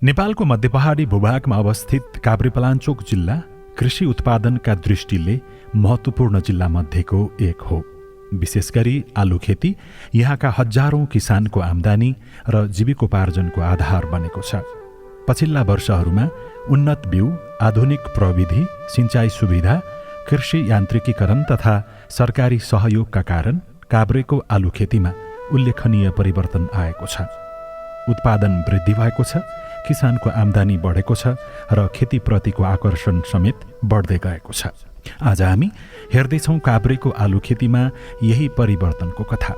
नेपालको मध्यपहाडी भूभागमा अवस्थित काभ्रेपलाञ्चोक जिल्ला कृषि उत्पादनका दृष्टिले महत्त्वपूर्ण जिल्लामध्येको एक हो। विशेष गरी आलु खेती यहाँका हजारौं किसानको आम्दानी र जीविकोपार्जनको आधार बनेको छ। पछिल्ला वर्षहरूमा उन्नत बिउ, आधुनिक प्रविधि, सिंचाई सुविधा, कृषि यान्त्रिकीकरण तथा सरकारी सहयोगका कारण काभ्रेको आलु खेतीमा उल्लेखनीय परिवर्तन आएको छ। उत्पादन वृद्धि भएको छ, किसानको आम्दानी बढेको छ र खेतीप्रतिको आकर्षण समेत बढ्दै गएको छ। आज हामी हेर्दैछौँ काभ्रेको आलु खेतीमा यही परिवर्तनको कथा।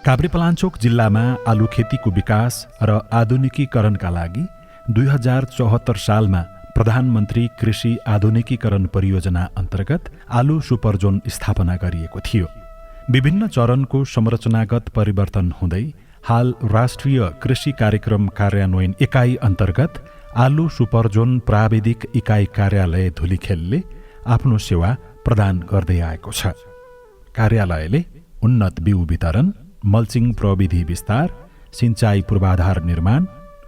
काभ्रेपलाञ्चोक जिल्लामा आलु खेतीको विकास र आधुनिकीकरणका लागि 2074 सालमा प्रधानमन्त्री कृषि आधुनिकीकरण परियोजना अन्तर्गत आलु सुपर जोन स्थापना गरिएको थियो। विभिन्न चरणको संरचनागत परिवर्तन हुँदै हाल राष्ट्रिय कृषि कार्यक्रम कार्यान्वयन इकाइ अन्तर्गत आलु सुपर जोन प्राविधिक इकाइ कार्यालय धुलिखेलले आफ्नो सेवा प्रदान गर्दै आएको छ। कार्यालयले उन्नत बिउ वितरण, मल्चिङ प्रविधि विस्तार, सिंचाई पूर्वाधार निर्माण,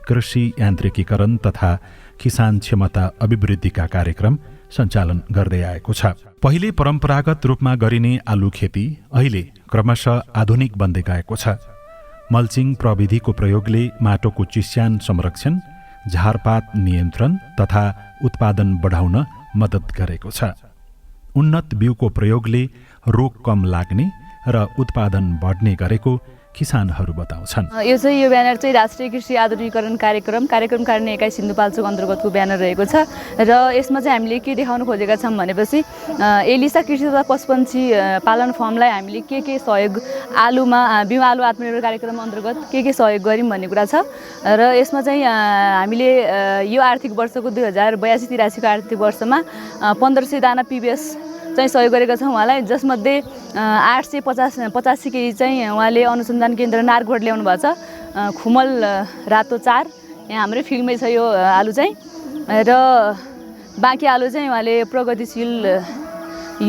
कृषि यान्त्रिकीकरण तथा किसान क्षमता अभिवृद्धिका कार्यक्रम सञ्चालन गर्दै आएको छ। पहिले परम्परागत रूपमा गरिने आलु खेती अहिले क्रमशः आधुनिक बन्दै गएको छ। मल्चिङ प्रविधिको प्रयोगले माटोको चिस्यान संरक्षण, झारपात नियन्त्रण तथा उत्पादन बढाउन मद्दत गरेको छ। उन्नत बिउको प्रयोगले रोग कम लाग्ने र उत्पादन बढ्ने गरेको किसानहरू बताउँछन्। यो ब्यानर चाहिँ राष्ट्रिय कृषि आधुनिकीकरण कार्यक्रम कार्यान्वयन इकाइ सिन्धुपाल्चोक अन्तर्गतको ब्यानर रहेको छ र यसमा चाहिँ हामीले के देखाउन खोजेका छौँ भनेपछि एलिसा कृषि तथा पशुपन्छी पालन फर्मलाई हामीले के सहयोग आलुमा बिउ आलु आत्मनिर्भर कार्यक्रम अन्तर्गत के सहयोग गऱ्यौँ भन्ने कुरा छ र यसमा चाहिँ हामीले यो आर्थिक वर्षको 2082-83 आर्थिक वर्षमा 1500 दाना पिबिएस चाहिँ सहयोग गरेका छौँ उहाँलाई, जसमध्ये 885 केजी चाहिँ उहाँले अनुसन्धान केन्द्र नारकोट ल्याउनु भएको छ। खुमल रातो 4 यहाँ हाम्रै फिल्डमै छ यो आलु चाहिँ, र बाँकी आलु चाहिँ उहाँले प्रगतिशील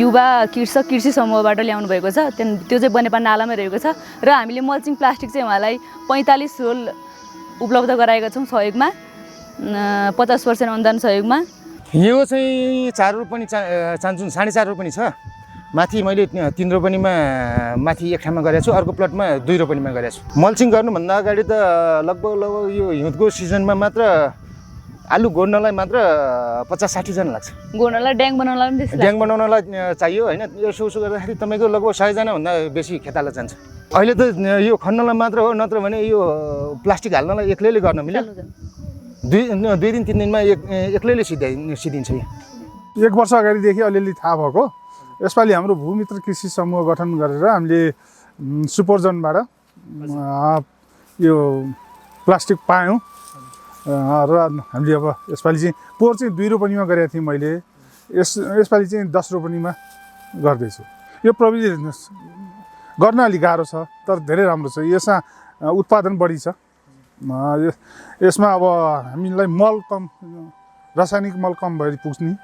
युवा कृषि समूहबाट ल्याउनु भएको छ। त्यो चाहिँ बनेपा नालामै रहेको छ र हामीले मल्चिङ प्लास्टिक चाहिँ उहाँलाई 45 रोल उपलब्ध गराएका छौँ सहयोगमा, 50% अनुदान सहयोगमा। यो चाहिँ 4 रोपनी चान्चुन 4.5 रोपनी छ। माथि मैले 3 रोपनीमा माथि एक ठाउँमा गरेको छु, अर्को प्लटमा 2 रोपनीमा गरेको छु। मल्चिङ गर्नुभन्दा अगाडि त लगभग यो हिउँदको सिजनमा मात्र आलु गोड्नलाई मात्र 50-60 जना लाग्छ। गोड्नलाई ड्याङ बनाउनलाई चाहियो होइन। यसो गर्दाखेरि तपाईँको लगभग 100 जनाभन्दा बेसी खेताला जान्छ। अहिले त यो खन्नलाई मात्र हो, नत्र भने यो प्लास्टिक हाल्नलाई एक्लैले गर्न मिल्यो। 2 दिन 3 दिनमा एक्लैले सिद्धिन्छ। यो 1 वर्ष अगाडिदेखि अलिअलि थाहा भएको। यसपालि हाम्रो भूमित्र कृषि समूह गठन गरेर हामीले सुपरजोनबाट यो प्लास्टिक पायौँ र हामीले अब यसपालि चाहिँ पोहोर चाहिँ 2 रोपनीमा गरेको थिएँ मैले, यसपालि चाहिँ 10 रोपनीमा गर्दैछु। यो प्रविधि गर्न अलिक गाह्रो छ तर धेरै राम्रो छ। यसमा उत्पादन बढी छ। यसमा अब हामीलाई मल कम, रासायनिक मल कम भएर पुग्ने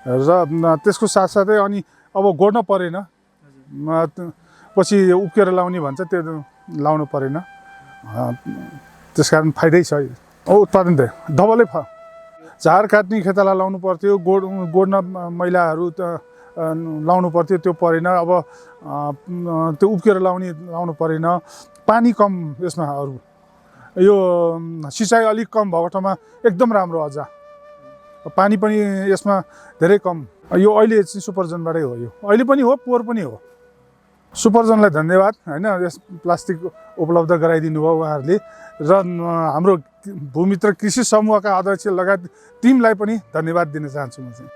र त्यसको साथसाथै अनि अब गोड्न परेन, पछि उब्केर लाउने भन्छ त्यो लाउनु परेन। त्यसकारण फाइदै छ। उत्पादन त डबलै झार काट्ने खेताला लाउनु पर्थ्यो, गोड्न मैलाहरू लाउनु पर्थ्यो, त्यो परेन। अब त्यो उब्केर लाउनु परेन। पानी कम यसमा, अरू यो सिँचाइ अलिक कम भएको ठाउँमा एकदम राम्रो। अझ पानी पनि यसमा धेरै कम। यो अहिले चाहिँ सुपरजोनबाटै हो। यो अहिले पनि हो, पोहोर पनि हो। सुपरजोनलाई धन्यवाद होइन, यस प्लास्टिक उपलब्ध गराइदिनु भयो उहाँहरूले र हाम्रो भूमित्र कृषि समूहका अध्यक्ष लगायत टिमलाई पनि धन्यवाद दिन चाहन्छु म चाहिँ।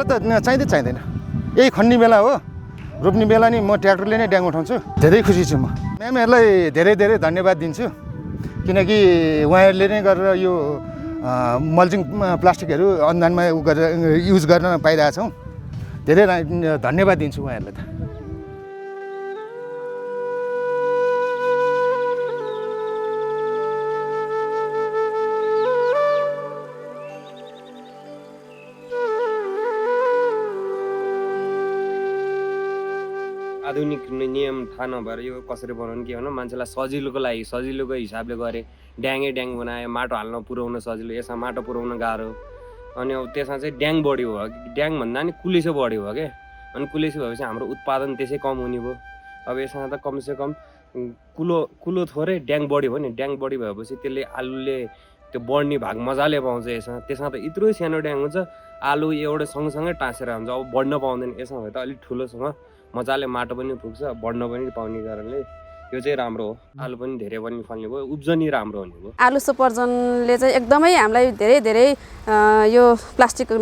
त चाहिँदैन, यही खन्ने बेला हो, रोप्ने बेला नि म ट्र्याक्टरले नै ड्याङ उठाउँछु। धेरै खुसी छु म। म्यामहरूलाई धेरै धेरै धन्यवाद दिन्छु, किनकि उहाँहरूले नै गरेर यो मल्चिङ प्लास्टिकहरू अनुदानमा युज गर्न पाइरहेछौँ। धेरै धन्यवाद दिन्छु उहाँहरूलाई त। आधुनिक नियम थाहा नभएर यो कसरी बनाउनु के भन्नु, मान्छेलाई सजिलोको लागि सजिलोको हिसाबले गरे, ड्याङ बनायो, माटो हाल्न पुर्याउन सजिलो, यसमा माटो पुर्याउन गाह्रो। अनि अब त्यसमा चाहिँ ड्याङ बढी भयो, ड्याङ भन्दा नि कुलेसो बढी भयो क्या। अनि कुलेसो भएपछि हाम्रो उत्पादन त्यसै कम हुने भयो। अब यसमा त कमसेकम कुलो थोरै ड्याङ बढी भयो नि, ड्याङ बढी भएपछि त्यसले आलुले त्यो बढ्ने भाग मजाले पाउँछ। त्यसमा त यत्रो सानो ड्याङ हुन्छ, आलु एउटा सँगसँगै टाँसेर हुन्छ, अब बढ्न पाउँदैन। यसमा भए त अलिक ठुलोसँग मजाले माटो पनि पुग्छ, बढ्न पनि पाउने कारणले यो चाहिँ राम्रो हो। आलु पनि धेरै पनि फल्ने भयो, उब्जनी राम्रो हुने भयो। आलु सुपरजनले चाहिँ एकदमै हामीलाई धेरै धेरै यो प्लास्टिक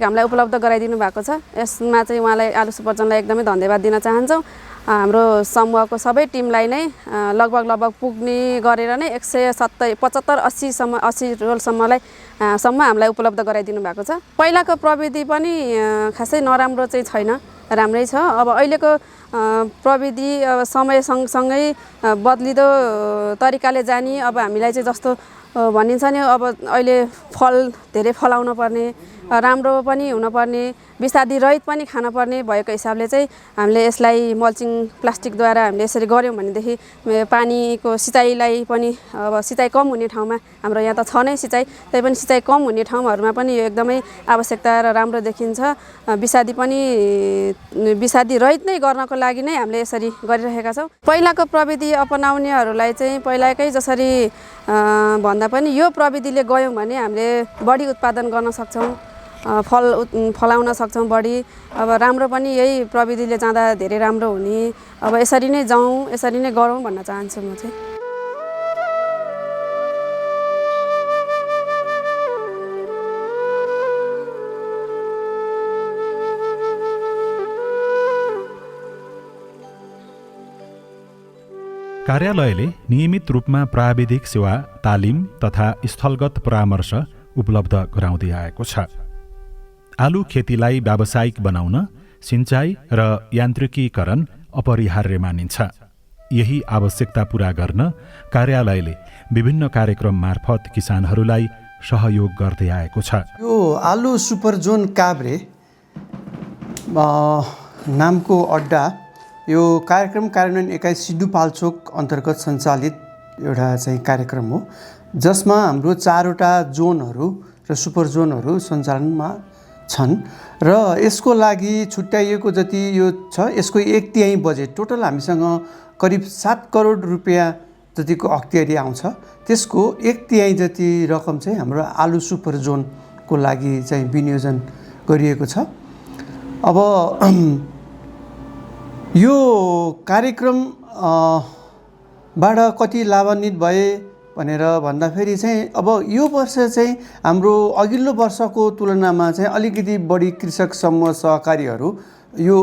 हामीलाई उपलब्ध गराइदिनु भएको छ। यसमा चाहिँ उहाँलाई आलु सुपरजनलाई एकदमै धन्यवाद दिन चाहन्छौँ। हाम्रो समूहको सबै टिमलाई नै लगभग पुग्ने गरेर नै 175-80 रोलसम्म हामीलाई उपलब्ध गराइदिनु भएको छ। पहिलाको प्रविधि पनि खासै नराम्रो चाहिँ छैन, राम्रै छ। अब अहिलेको प्रविधि समय सँगसँगै बदलिँदो तरिकाले जाने, अब हामीलाई चाहिँ जस्तो भनिन्छ नि, अब अहिले फल धेरै फलाउन पर्ने, राम्रो पनि हुनुपर्ने, विषादी रहित पनि खानुपर्ने भएको हिसाबले चाहिँ हामीले यसलाई मल्चिङ प्लास्टिकद्वारा हामीले यसरी गऱ्यौँ भनेदेखि पानीको सिँचाइलाई पनि, अब सिँचाइ कम हुने ठाउँमा, हाम्रो यहाँ त छ नै सिँचाइ, त्यही पनि सिँचाइ कम हुने ठाउँहरूमा पनि यो एकदमै आवश्यकता र राम्रो देखिन्छ। विषादी रहित नै गर्नको लागि नै हामीले यसरी गरिरहेका छौँ। पहिलाको प्रविधि अपनाउनेहरूलाई चाहिँ पहिलाकै जसरी भन्दा पनि यो प्रविधिले गयौँ भने हामीले बढी उत्पादन गर्न सक्छौँ, फलाउन सक्छौँ बढी। अब राम्रो पनि यही प्रविधिले जाँदा धेरै राम्रो हुने। अब यसरी नै जाउँ, यसरी नै गरौँ भन्न चाहन्छु म चाहिँ। कार्यालयले नियमित रूपमा प्राविधिक सेवा, तालिम तथा स्थलगत परामर्श उपलब्ध गराउँदै आएको छ। आलु खेतीलाई व्यावसायिक बनाउन सिंचाइ र यान्त्रिकीकरण अपरिहार्य मानिन्छ। यही आवश्यकता पूरा गर्न कार्यालयले विभिन्न कार्यक्रम मार्फत किसानहरूलाई सहयोग गर्दै आएको छ। यो आलु सुपर जोन काभ्रे नामको अड्डा यो कार्यक्रम कार्यान्वयन एकाइ सिन्धुपाल्चोक अन्तर्गत सञ्चालित एउटा चाहिँ कार्यक्रम हो, जसमा हाम्रो 4वटा जोनहरू र सुपर जोनहरू सञ्चालनमा छन्। र यसको लागि छुट्याइएको जति यो छ, यसको 1/3 बजेट, टोटल हामीसँग करिब 7 करोड रुपियाँ जतिको अख्तियारी आउँछ। त्यसको 1/3 जति रकम चाहिँ हाम्रो आलु सुपर जोनको लागि चाहिँ विनियोजन गरिएको छ। अब यो कार्यक्रम बाट कति लाभान्वित भए भनेर भन्दाखेरि चाहिँ अब यो वर्ष चाहिँ हाम्रो अघिल्लो वर्षको तुलनामा चाहिँ अलिकति बढी कृषक समूह सहकारीहरू यो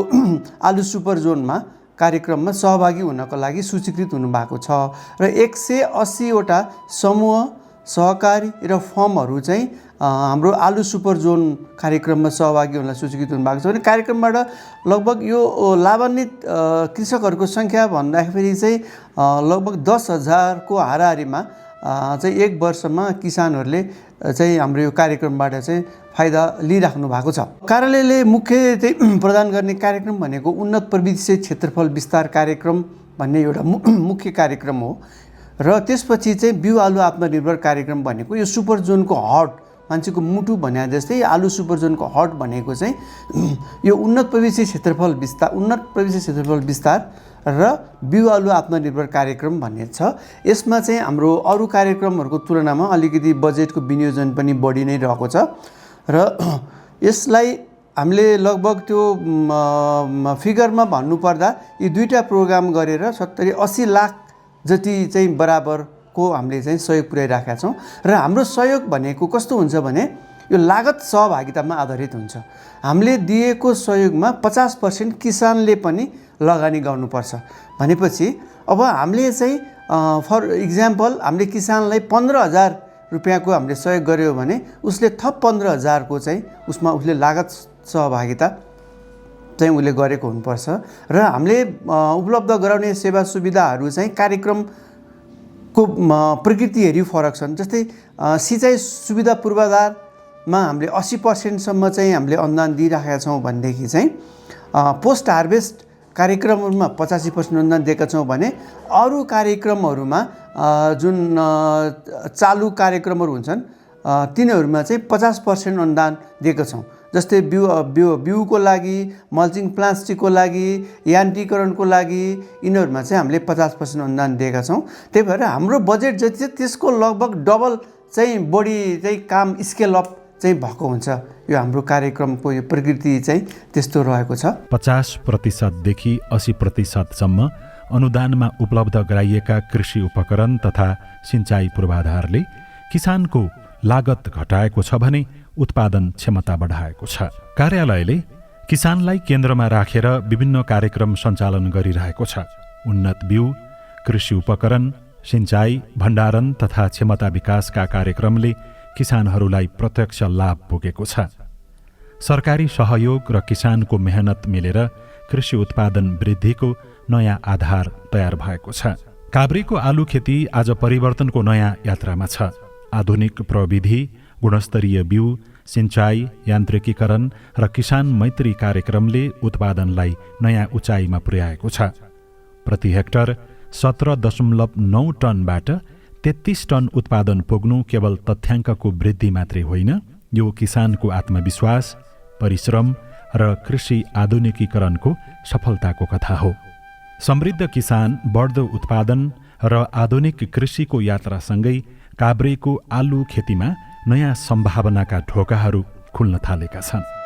आलु सुपर जोनमा कार्यक्रममा सहभागी हुनको लागि सूचीकृत हुनुभएको छ। र 180वटा समूह सहकारी र फर्महरू चाहिँ हाम्रो आलु सुपर जोन कार्यक्रममा सहभागी हुन सूचीकृत हुनुभएको छ। भने कार्यक्रमबाट लगभग यो लाभान्वित कृषकहरूको सङ्ख्या भन्दाखेरि चाहिँ लगभग 10,000 को हाराहारीमा चाहिँ 1 वर्षमा किसानहरूले चाहिँ हाम्रो यो कार्यक्रमबाट चाहिँ फाइदा लिइराख्नु भएको छ। कार्यालयले मुख्य चाहिँ प्रदान गर्ने कार्यक्रम भनेको उन्नत प्रविधि क्षेत्रफल विस्तार कार्यक्रम भन्ने एउटा मुख्य कार्यक्रम हो। र त्यसपछि चाहिँ बिउ आलु आत्मनिर्भर कार्यक्रम भनेको यो सुपर जोनको हट, मान्छेको मुटु भने जस्तै आलु सुपर जोनको हट भनेको चाहिँ यो उन्नत प्रविधि क्षेत्रफल विस्तार र बिउ आलु आत्मनिर्भर कार्यक्रम भन्ने छ। यसमा चाहिँ हाम्रो अरू कार्यक्रमहरूको तुलनामा अलिकति बजेटको विनियोजन पनि बढी नै रहेको छ। र यसलाई हामीले लगभग त्यो फिगरमा भन्नुपर्दा यी 2टा प्रोग्राम गरेर 70-80 लाख जति चाहिँ बराबरको हामीले चाहिँ सहयोग पुर्याइराखेका छौँ। र हाम्रो सहयोग भनेको कस्तो हुन्छ भने यो लागत सहभागितामा आधारित हुन्छ। हामीले दिएको सहयोगमा 50% किसानले पनि लगानी गर्नुपर्छ भनेपछि अब हामीले चाहिँ फर इक्जाम्पल हामीले किसानलाई 15,000 रुपियाँको हामीले सहयोग गर्यो भने उसले थप 15,000को चाहिँ उसमा उसले लागत सहभागिता चाहिँ उसले गरेको हुनुपर्छ र हामीले उपलब्ध गराउने सेवा सुविधाहरू चाहिँ कार्यक्रमको प्रकृति हेरी फरक छन्। जस्तै सिँचाइ सुविधा पूर्वाधारमा हामीले 80% चाहिँ हामीले अनुदान दिइराखेका छौँ भनेदेखि चाहिँ पोस्ट हार्भेस्ट कार्यक्रमहरूमा 85% अनुदान दिएका छौँ भने अरू कार्यक्रमहरूमा जुन चालु कार्यक्रमहरू हुन्छन् तिनीहरूमा चाहिँ 50% अनुदान दिएका छौँ। जस्तै बिउको लागि, मल्चिङ प्लास्टिकको लागि, यान्त्रिकरणको लागि यिनीहरूमा चाहिँ हामीले 50% अनुदान दिएका छौँ। त्यही भएर हाम्रो बजेट जति छ त्यसको लगभग डबल चाहिँ बढी चाहिँ काम स्केल अप चाहिँ भएको हुन्छ। यो हाम्रो कार्यक्रमको यो प्रकृति चाहिँ त्यस्तो रहेको छ। 50%देखि 80%सम्म अनुदानमा उपलब्ध गराइएका कृषि उपकरण तथा सिँचाइ पूर्वाधारले किसानको लागत घटाएको छ भने उत्पादन क्षमता बढाएको छ। कार्यालयले किसानलाई केन्द्रमा राखेर विभिन्न कार्यक्रम सञ्चालन गरिरहेको छ। उन्नत बिउ, कृषि उपकरण, सिँचाइ, भण्डारण तथा क्षमता विकासका कार्यक्रमले किसानहरूलाई प्रत्यक्ष लाभ पुगेको छ। सरकारी सहयोग र किसानको मेहनत मिलेर कृषि उत्पादन वृद्धिको नयाँ आधार तयार भएको छ। काभ्रेको आलु खेती आज परिवर्तनको नयाँ यात्रामा छ। आधुनिक प्रविधि, गुणस्तरीय बिउ, सिँचाइ, यान्त्रिकीकरण र किसान मैत्री कार्यक्रमले उत्पादनलाई नयाँ उचाइमा पुर्याएको छ। प्रति हेक्टर 17.9 टनबाट 33 टन उत्पादन पुग्नु केवल तथ्याङ्कको वृद्धि मात्रै होइन, यो किसानको आत्मविश्वास, परिश्रम र कृषि आधुनिकीकरणको सफलताको कथा हो। समृद्ध किसान, बढ्दो उत्पादन र आधुनिक कृषिको यात्रासँगै काभ्रेको आलु खेतीमा नयाँ सम्भावनाका ढोकाहरू खुल्न थालेका छन्।